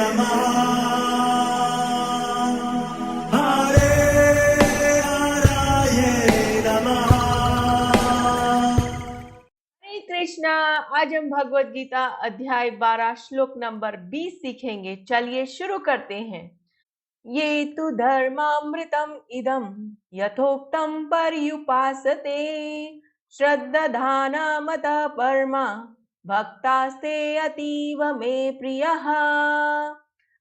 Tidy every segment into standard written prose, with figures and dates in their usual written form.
नमः हरे हराय नमः। हरे कृष्णा। आज हम भगवत गीता अध्याय 12 श्लोक नंबर 20 सीखेंगे। चलिए शुरू करते हैं। ये तु धर्मामृतम इदम यथोक्तम पर्युपासते श्रद्धाना मता परमा भक्तास्ते अतीव मे प्रियः।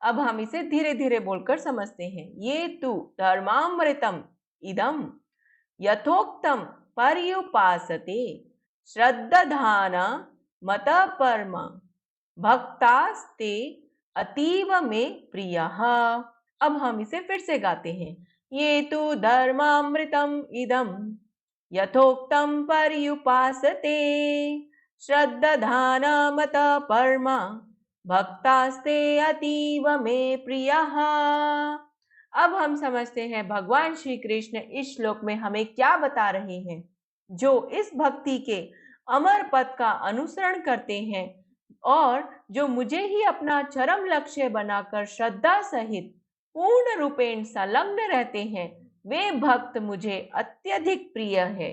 अब हम इसे धीरे धीरे बोलकर समझते हैं। ये तु धर्मामृतम इदम यथोक्तम पर्युपासते श्रद्धाना मत परमा भक्तास्ते अतीव में प्रियः। अब हम इसे फिर से गाते हैं। ये तु धर्मामृतम इदम यथोक्तम पर्युपासते श्रद्धाना मत परमा भक्तास्ते अतीव में प्रियः। अब हम समझते हैं भगवान श्री कृष्ण इस श्लोक में हमें क्या बता रहे हैं। जो इस भक्ति के अमर पद का अनुसरण करते हैं और जो मुझे ही अपना चरम लक्ष्य बनाकर श्रद्धा सहित पूर्ण रूपेण संलग्न रहते हैं, वे भक्त मुझे अत्यधिक प्रिय है।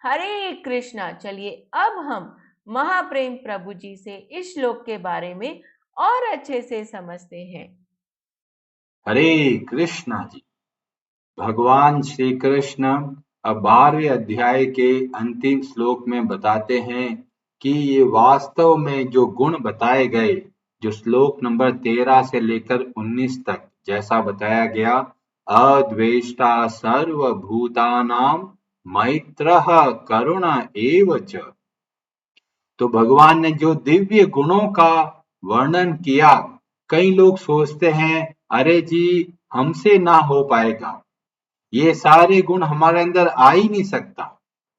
हरे कृष्णा। चलिए अब हम महाप्रेम प्रभु जी से इस श्लोक के बारे में और अच्छे से समझते हैं। हरे कृष्णा जी। भगवान श्री कृष्ण अब 12वें अध्याय के अंतिम श्लोक में बताते हैं कि ये वास्तव में जो गुण बताए गए, जो श्लोक नंबर 13 से लेकर 19 तक जैसा बताया गया, अद्वेष्टा सर्वभूतानां मैत्रः करुण एव च। तो भगवान ने जो दिव्य गुणों का वर्णन किया, कई लोग सोचते हैं अरे जी हमसे ना हो पाएगा, ये सारे गुण हमारे अंदर आ ही नहीं सकता,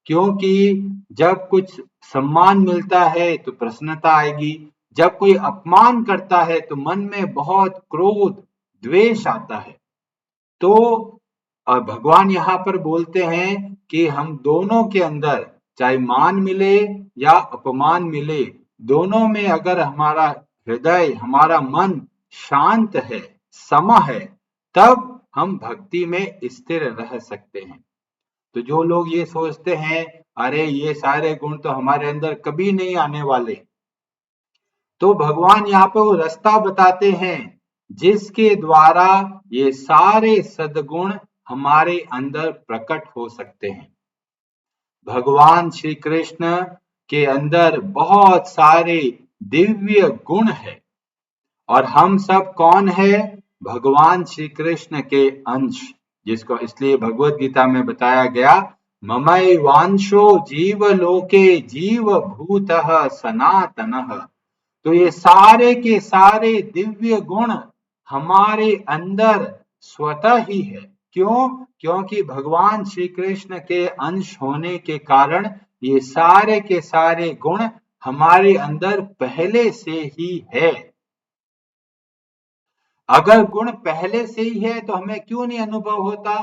क्योंकि जब कुछ सम्मान मिलता है तो प्रसन्नता आएगी, जब कोई अपमान करता है तो मन में बहुत क्रोध द्वेष आता है। तो भगवान यहाँ पर बोलते हैं कि हम दोनों के अंदर चाहे मान मिले या अपमान मिले, दोनों में अगर हमारा हृदय, हमारा मन शांत है, सम है, तब हम भक्ति में स्थिर रह सकते हैं। तो जो लोग ये सोचते हैं अरे ये सारे गुण तो हमारे अंदर कभी नहीं आने वाले, तो भगवान यहाँ पे वो रास्ता बताते हैं जिसके द्वारा ये सारे सद्गुण हमारे अंदर प्रकट हो सकते हैं। भगवान श्री कृष्ण के अंदर बहुत सारे दिव्य गुण है और हम सब कौन है? भगवान श्री कृष्ण के अंश, जिसको इसलिए भगवत गीता में बताया गया, ममैवांशो जीवलोके जीवभूतः सनातनः। तो ये सारे के सारे दिव्य गुण हमारे अंदर स्वतः ही है। क्यों? क्योंकि भगवान श्री कृष्ण के अंश होने के कारण ये सारे के सारे गुण हमारे अंदर पहले से ही है। अगर गुण पहले से ही है तो हमें क्यों नहीं अनुभव होता?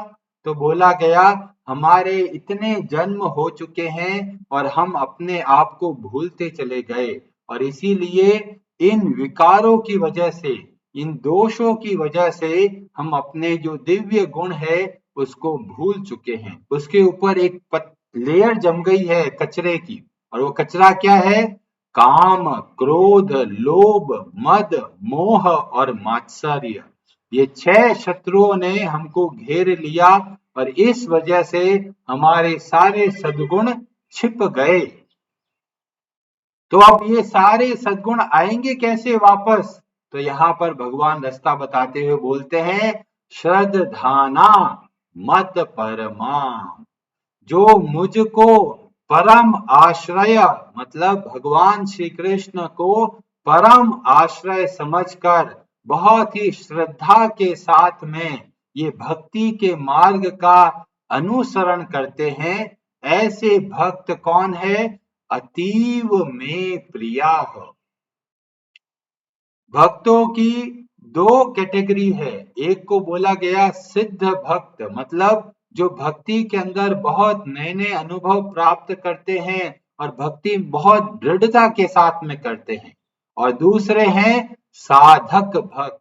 तो बोला गया हमारे इतने जन्म हो चुके हैं और हम अपने आप को भूलते चले गए, और इसीलिए इन विकारों की वजह से, इन दोषों की वजह से हम अपने जो दिव्य गुण है उसको भूल चुके हैं। उसके ऊपर एक लेयर जम गई है कचरे की, और वो कचरा क्या है? काम, क्रोध, लोभ, मद, मोह और मात्सर्य। ये 6 शत्रुओं ने हमको घेर लिया और इस वजह से हमारे सारे सद्गुण छिप गए। तो अब ये सारे सद्गुण आएंगे कैसे वापस? तो यहाँ पर भगवान रास्ता बताते हुए बोलते हैं, श्रद्धाना मत परमा। जो मुझको परम आश्रय, मतलब भगवान श्री कृष्ण को परम आश्रय समझकर बहुत ही श्रद्धा के साथ में ये भक्ति के मार्ग का अनुसरण करते हैं, ऐसे भक्त कौन है? अतीव में प्रिया। भक्तों की 2 कैटेगरी है। एक को बोला गया सिद्ध भक्त, मतलब जो भक्ति के अंदर बहुत नए नए अनुभव प्राप्त करते हैं और भक्ति बहुत दृढ़ता के साथ में करते हैं, और दूसरे हैं साधक भक्त,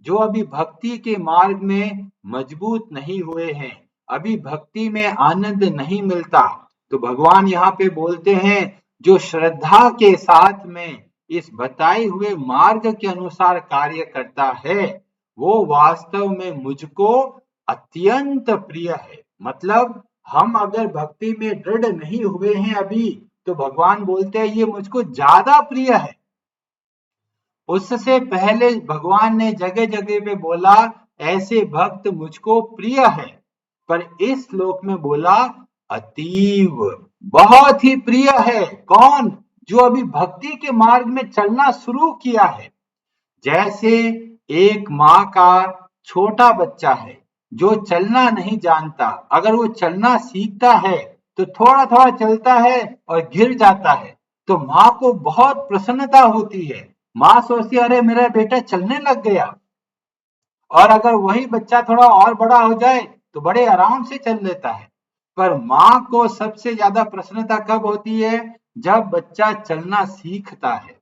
जो अभी भक्ति के मार्ग में मजबूत नहीं हुए हैं, अभी भक्ति में आनंद नहीं मिलता, तो भगवान यहाँ पे बोलते हैं जो श्रद्धा के साथ में इस बताए हुए मार्ग के अनुसार कार्य करता है वो वास्तव में मुझको अत्यंत प्रिय है। मतलब हम अगर भक्ति में दृढ़ नहीं हुए हैं अभी, तो भगवान बोलते हैं ये मुझको ज्यादा प्रिय है। उससे पहले भगवान ने जगह जगह पे बोला ऐसे भक्त मुझको प्रिय है, पर इस श्लोक में बोला अतीव, बहुत ही प्रिय है। कौन? जो अभी भक्ति के मार्ग में चलना शुरू किया है। जैसे एक माँ का छोटा बच्चा है जो चलना नहीं जानता, अगर वो चलना सीखता है तो थोड़ा थोड़ा चलता है और गिर जाता है, तो माँ को बहुत प्रसन्नता होती है। माँ सोचती है अरे मेरा बेटा चलने लग गया। और अगर वही बच्चा थोड़ा और बड़ा हो जाए तो बड़े आराम से चल लेता है। पर माँ को सबसे ज्यादा प्रसन्नता कब होती है? जब बच्चा चलना सीखता है।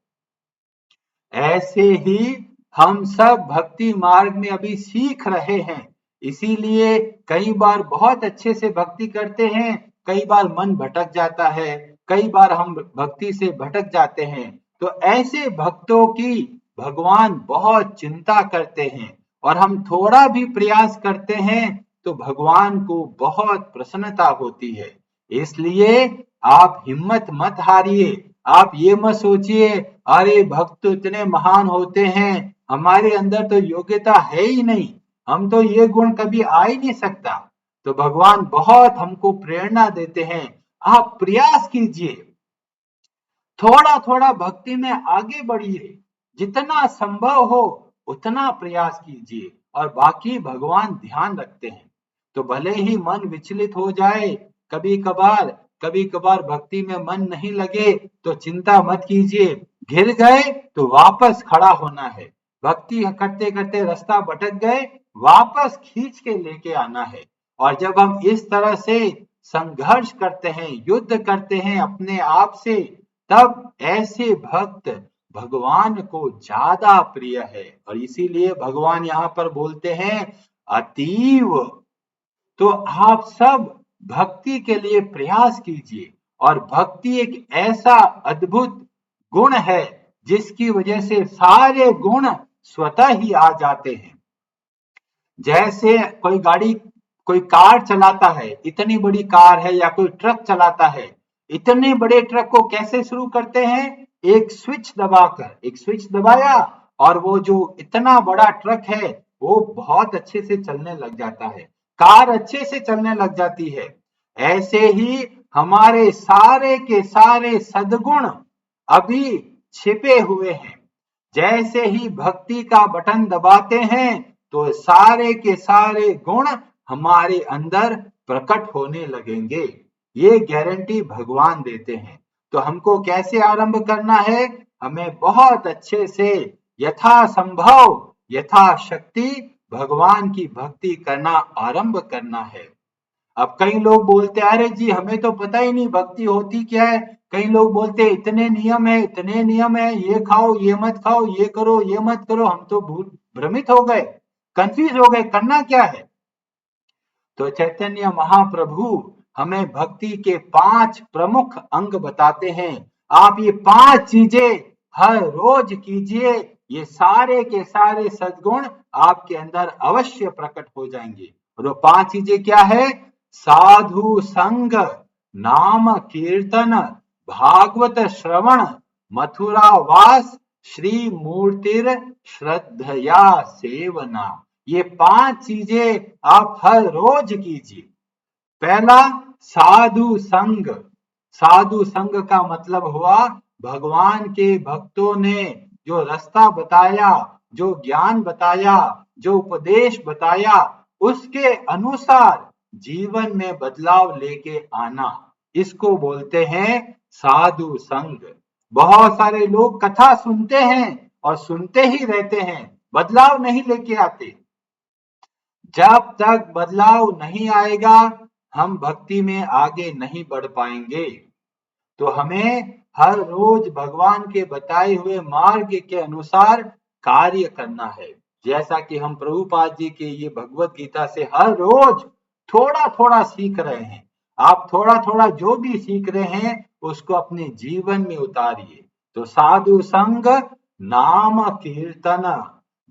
ऐसे ही हम सब भक्ति मार्ग में अभी सीख रहे हैं, इसीलिए कई बार बहुत अच्छे से भक्ति करते हैं, कई बार मन भटक जाता है, कई बार हम भक्ति से भटक जाते हैं। तो ऐसे भक्तों की भगवान बहुत चिंता करते हैं, और हम थोड़ा भी प्रयास करते हैं तो भगवान को बहुत प्रसन्नता होती है। इसलिए आप हिम्मत मत हारिए। आप ये मत सोचिए अरे भक्त तो इतने महान होते हैं, हमारे अंदर तो योग्यता है ही नहीं, हम तो ये गुण कभी आ ही नहीं सकता। तो भगवान बहुत हमको प्रेरणा देते हैं, आप प्रयास कीजिए, थोड़ा थोड़ा भक्ति में आगे बढ़िए, जितना संभव हो उतना प्रयास कीजिए, और बाकी भगवान ध्यान रखते हैं। तो भले ही मन विचलित हो जाए, कभी कभार भक्ति में मन नहीं लगे तो चिंता मत कीजिए, गिर गए तो वापस खड़ा होना है। भक्ति करते करते रास्ता भटक गए, वापस खींच के लेके आना है। और जब हम इस तरह से संघर्ष करते हैं, युद्ध करते हैं अपने आप से, तब ऐसे भक्त भगवान को ज्यादा प्रिय है। और इसीलिए भगवान यहाँ पर बोलते हैं अतीव। तो आप सब भक्ति के लिए प्रयास कीजिए, और भक्ति एक ऐसा अद्भुत गुण है जिसकी वजह से सारे गुण स्वतः ही आ जाते हैं। जैसे कोई कार चलाता है, इतनी बड़ी कार है, या कोई ट्रक चलाता है, इतने बड़े ट्रक को कैसे शुरू करते हैं? एक स्विच दबाकर, एक स्विच दबाया और वो जो इतना बड़ा ट्रक है वो बहुत अच्छे से चलने लग जाता है, कार अच्छे से चलने लग जाती है। ऐसे ही हमारे सारे के सारे सद्गुण अभी छिपे हुए हैं। जैसे ही भक्ति का बटन दबाते हैं तो सारे के सारे गुण हमारे अंदर प्रकट होने लगेंगे। ये गारंटी भगवान देते हैं। तो हमको कैसे आरंभ करना है? हमें बहुत अच्छे से यथासंभव यथाशक्ति भगवान की भक्ति करना आरंभ करना है। अब कई लोग बोलते हैं अरे जी हमें तो पता ही नहीं भक्ति होती क्या है। कई लोग बोलते हैं इतने नियम है, इतने नियम है, ये खाओ ये मत खाओ, ये करो ये मत करो। हम तो भ्रमित हो गए, कंफ्यूज हो गए, करना क्या है। तो चैतन्य महाप्रभु हमें भक्ति के 5 प्रमुख अंग बताते हैं। आप ये 5 चीजें हर रोज कीजिए, ये सारे के सारे सद्गुण आपके अंदर अवश्य प्रकट हो जाएंगे। और वो 5 चीजें क्या है? साधु संग, नाम कीर्तन, भागवत श्रवण, मथुरा वास, श्री मूर्तिर श्रद्धया सेवना। ये 5 चीजें आप हर रोज कीजिए। पहला, साधु संग। साधु संग का मतलब हुआ भगवान के भक्तों ने जो रास्ता बताया, जो ज्ञान बताया, जो उपदेश बताया, उसके अनुसार जीवन में बदलाव लेके आना, इसको बोलते हैं साधु संग। बहुत सारे लोग कथा सुनते हैं और सुनते ही रहते हैं, बदलाव नहीं लेके आते। जब तक बदलाव नहीं आएगा हम भक्ति में आगे नहीं बढ़ पाएंगे। तो हमें हर रोज भगवान के बताए हुए मार्ग के अनुसार कार्य करना है। जैसा कि हम प्रभुपाद जी के ये भगवत गीता से हर रोज थोड़ा थोड़ा सीख रहे हैं। आप थोड़ा थोड़ा जो भी सीख रहे हैं उसको अपने जीवन में उतारिए। तो साधु संग, नाम कीर्तन,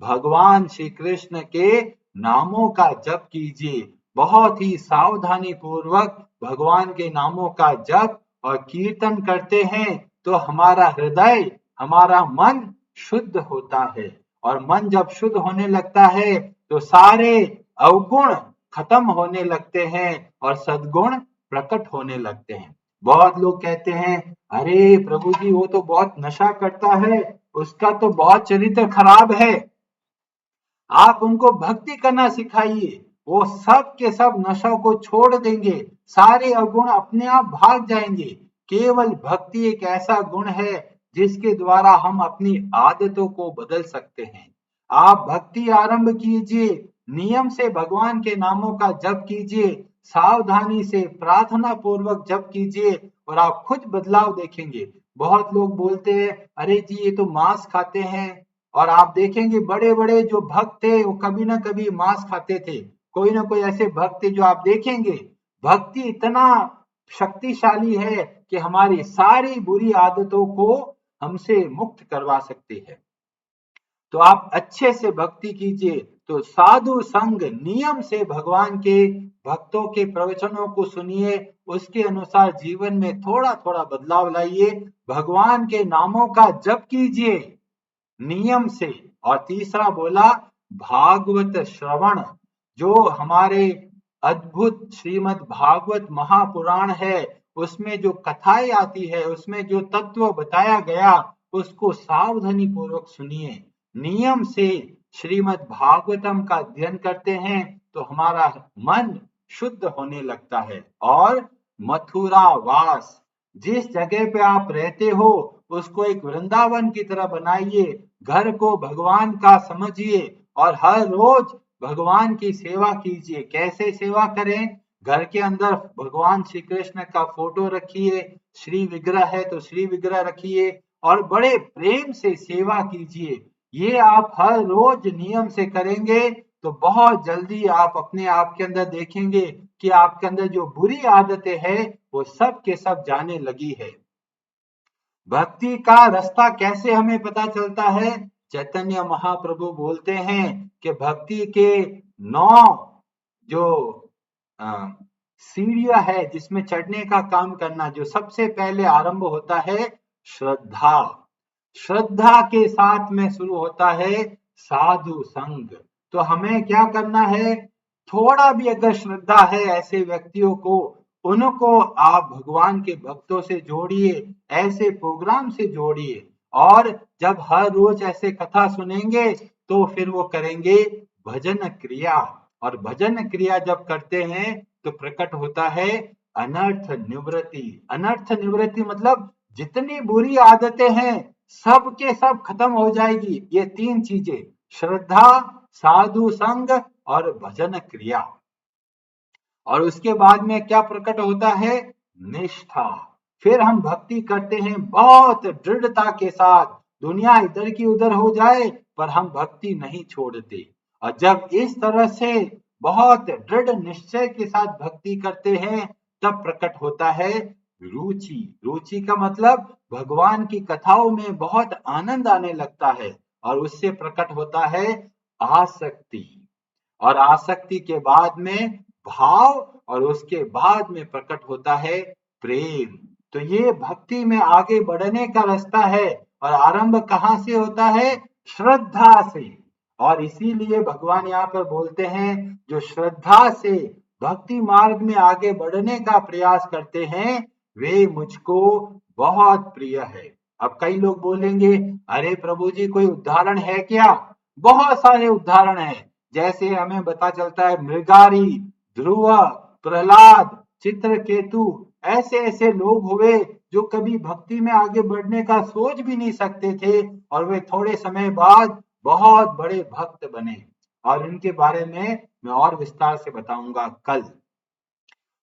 भगवान श्री कृष्ण के नामों का जप कीजिए। बहुत ही सावधानी पूर्वक भगवान के नामों का जप और कीर्तन करते हैं तो हमारा हृदय, हमारा मन शुद्ध होता है। और मन जब शुद्ध होने लगता है तो सारे अवगुण खत्म होने लगते हैं और सद्गुण प्रकट होने लगते हैं। बहुत लोग कहते हैं, अरे प्रभु जी वो तो बहुत नशा करता है, उसका तो बहुत चरित्र खराब है। आप उनको भक्ति करना सिखाइए, वो सब के सब नशा को छोड़ देंगे, सारे अवगुण अपने आप भाग जाएंगे। केवल भक्ति एक ऐसा गुण है जिसके द्वारा हम अपनी आदतों को बदल सकते हैं। आप भक्ति आरंभ कीजिए, नियम से भगवान के नामों का जप कीजिए, सावधानी से प्रार्थना पूर्वक जप कीजिए और आप खुद बदलाव देखेंगे। बहुत लोग बोलते हैं, अरे जी ये तो मांस खाते हैं, और आप देखेंगे बड़े बड़े जो भक्त थे वो कभी ना कभी मांस खाते थे। कोई ना कोई ऐसे भक्त थे जो आप देखेंगे। भक्ति इतना शक्तिशाली है कि हमारी सारी बुरी आदतों को हमसे मुक्त करवा सकती है। तो आप अच्छे से भक्ति कीजिए। तो साधु संग, नियम से भगवान के भक्तों के प्रवचनों को सुनिए, उसके अनुसार जीवन में थोड़ा थोड़ा बदलाव लाइए, भगवान के नामों का जप कीजिए नियम से। और तीसरा बोला भागवत श्रवण, जो हमारे अद्भुत श्रीमद् भागवत महापुराण है, उसमें जो कथाएं आती है, उसमें जो तत्व बताया गया, उसको सावधानी पूर्वक सुनिए। नियम से श्रीमद् भागवतम का अध्ययन करते हैं तो हमारा मन शुद्ध होने लगता है। और मथुरा वास, जिस जगह पे आप रहते हो उसको एक वृंदावन की तरह बनाइए, घर को भगवान का समझिए और हर रोज भगवान की सेवा कीजिए। कैसे सेवा करें? घर के अंदर भगवान श्री कृष्ण का फोटो रखिए, श्री विग्रह है तो श्री विग्रह रखिए और बड़े प्रेम से सेवा कीजिए। ये आप हर रोज नियम से करेंगे तो बहुत जल्दी आप अपने आप के अंदर देखेंगे कि आपके अंदर जो बुरी आदतें हैं वो सब के सब जाने लगी है। भक्ति का रास्ता कैसे हमें पता चलता है? चैतन्य महाप्रभु बोलते हैं कि भक्ति के 9 जो सीढ़ियां है जिसमें चढ़ने का काम करना, जो सबसे पहले आरंभ होता है श्रद्धा। श्रद्धा के साथ में शुरू होता है साधु संग। तो हमें क्या करना है? थोड़ा भी अगर श्रद्धा है ऐसे व्यक्तियों को, उनको आप भगवान के भक्तों से जोड़िए, ऐसे प्रोग्राम से जोड़िए। और जब हर रोज ऐसे कथा सुनेंगे तो फिर वो करेंगे भजन क्रिया, और भजन क्रिया जब करते हैं तो प्रकट होता है अनर्थ निवृत्ति। अनर्थ निवृत्ति मतलब जितनी बुरी आदतें हैं सब के सब खत्म हो जाएगी। ये 3 चीजें, श्रद्धा, साधु संग और भजन क्रिया। और उसके बाद में क्या प्रकट होता है? निष्ठा। फिर हम भक्ति करते हैं बहुत दृढ़ता के साथ, दुनिया इधर की उधर हो जाए पर हम भक्ति नहीं छोड़ते। और जब इस तरह से बहुत दृढ़ निश्चय के साथ भक्ति करते हैं तब प्रकट होता है रुचि। रुचि का मतलब भगवान की कथाओं में बहुत आनंद आने लगता है और उससे प्रकट होता है आसक्ति। और आसक्ति के बाद में भाव और उसके बाद में प्रकट होता है प्रेम। तो ये भक्ति में आगे बढ़ने का रास्ता है। और आरंभ कहाँ से होता है? श्रद्धा से। और इसीलिए भगवान यहाँ पर बोलते हैं जो श्रद्धा से भक्ति मार्ग में आगे बढ़ने का प्रयास करते हैं वे मुझको बहुत प्रिय है। अब कई लोग बोलेंगे, अरे प्रभु जी कोई उदाहरण है क्या? बहुत सारे उदाहरण हैं। जैसे हमें पता चलता है मृगारी, ध्रुव, प्रहलाद, चित्रकेतु, ऐसे ऐसे लोग हुए जो कभी भक्ति में आगे बढ़ने का सोच भी नहीं सकते थे और वे थोड़े समय बाद बहुत बड़े भक्त बने। और इनके बारे में मैं और विस्तार से बताऊंगा कल।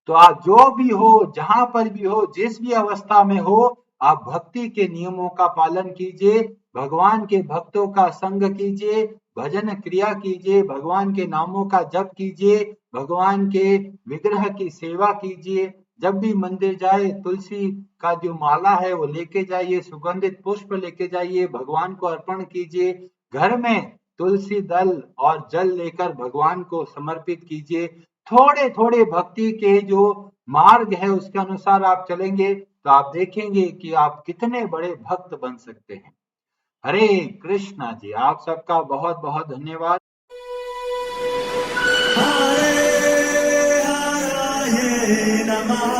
तो आप जो भी हो, जहां पर भी हो, जिस भी अवस्था में हो, आप भक्ति के नियमों का पालन कीजिए, भगवान के भक्तों का संग कीजिए, भजन क्रिया कीजिए, भगवान के नामों का जप कीजिए, भगवान के विग्रह की सेवा कीजिए। जब भी मंदिर जाए तुलसी का जो माला है वो लेके जाइए, सुगंधित पुष्प लेके जाइए, भगवान को अर्पण कीजिए। घर में तुलसी दल और जल लेकर भगवान को समर्पित कीजिए। थोड़े थोड़े भक्ति के जो मार्ग है उसके अनुसार आप चलेंगे तो आप देखेंगे कि आप कितने बड़े भक्त बन सकते हैं। हरे कृष्णा जी, आप सबका बहुत बहुत धन्यवाद। हरे हराये नमः।